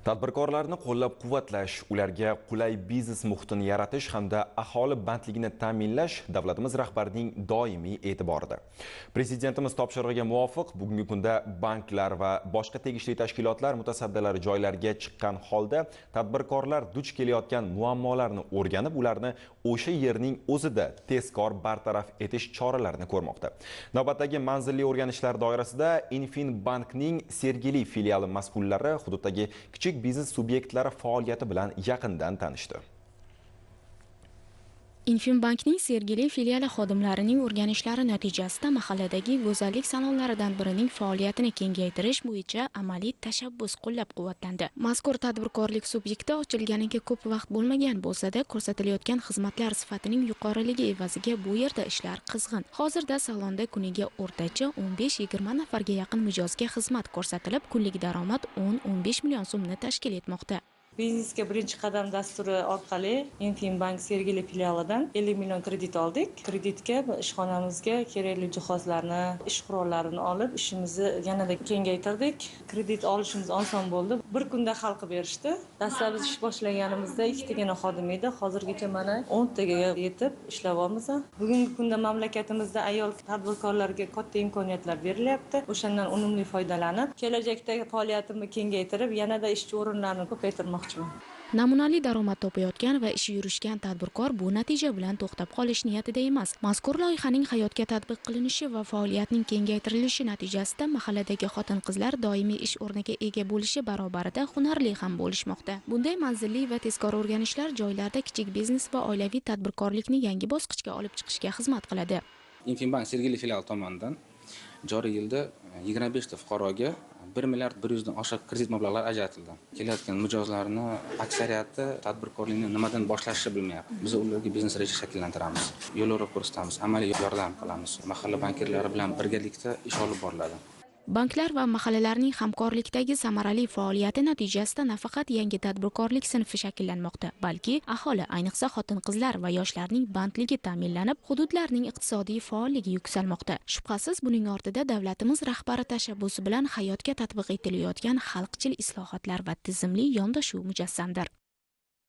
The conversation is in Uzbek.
Tadbirkorlarni qo'llab-quvvatlash, ularga qulay biznes muhitini yaratish hamda aholi bandligini ta'minlash davlatimiz rahbarining doimiy e'tiborida. Prezidentimiz topshirig'iga muvofiq bugungi kunda banklar va boshqa tegishli tashkilotlar mutasaddilari joylarga chiqqan holda tadbirkorlar duch kelayotgan muammolarni o'rganib, ularni o'sha yerning o'zida tezkor bartaraf etish choralarini ko'rmoqda. Navbatdagi manzilli o'rganishlar doirasida Infinbankning Sergeli filiali mas'ullari hududdagi kichik biznes subyektlari faoliyati bilan yaqindan tanishdi. Infinbankning Sergeli filiali xodimlarining o'rganishlari natijasida mahalladagi go'zallik salonlaridan birining faoliyatini kengaytirish bo'yicha amaliy tashabbus qo'llab-quvvatlandi. Mazkur tadbirkorlik subyekti ochilganiga ko'p vaqt bo'lmagan bo'lsa-da, ko'rsatilayotgan xizmatlar sifatining yuqoriligi evaziga bu yerda ishlar qizg'in. Hozirda salonda kuniga o'rtacha 15-20 nafarga yaqin mijozga xizmat ko'rsatilib, kunlik daromad 10-15 million so'mni tashkil etmoqda. Biznesga birinchi qadam dasturi orqali Infinbank Sergeli filialidan 50 million kredit oldik. Kreditga ishxonamizga kerakli jihozlarni, ish qurollarini olib, ishimizni yanada kengaytirdik. Kredit olishimiz oson bo'ldi. Bir kunda hal qilib berishdi. Dastlab biz ish boshlaganimizda 2 tagina xodim edi. Hozirgacha mana 10 tagaga yetib ishlayapmiz. Bugungi kunda mamlakatimizda ayol tadbirkorlarga katta imkoniyatlar berilyapti. O'shandan unumli foydalanib, kelajakdagi faoliyatimni kengaytirib, yanada ishchi o'rinlarini ko'paytirmoqchiman. Namunali daromad topayotgan va ishi yurishgan tadbirkor bu natija bilan to'xtab qolish niyatida emas. Mazkur loyihaning hayotga tatbiq qilinishi va faoliyatning kengaytirilishi natijasida mahalladagi xotin-qizlar doimiy ish o'rniga ega bo'lishi barobarida hunarli ham bo'lishmoqda. Bunday manzilli va tezkor o'rganishlar joylarda kichik biznes va oilaviy tadbirkorlikni yangi bosqichga olib chiqishga xizmat qiladi. Infinbank Sergeli filiali tomonidan joriy yilda 25 ta fuqaroga 1 milliard 100 dan oshiq kredit mablag'lari ajratildi. Kelayotgan mijozlarni aksariyati tadbirkorlikni nimadan boshlashni bilmayapti. Biz ularga biznes reja shakllantiramiz, yo'l-yo'riq ko'rsatamiz, amaliy yordam qilamiz. Mahalla bankirlari bilan birgalikda ish olib boriladi. Banklar va mahallalarning hamkorlikdagi samarali faoliyati natijasida nafaqat yangi tadbirkorlik sinfi shakllanmoqda, balki aholi, ayniqsa xotin-qizlar va yoshlarning bandligi ta'minlanib, hududlarning iqtisodiy faolligi yuksalmoqda. Shubhasiz buning ortida davlatimiz rahbari tashabbusi bilan hayotga tatbiq etilayotgan xalqchil islohotlar va tizimli yondashuv mujassamdir.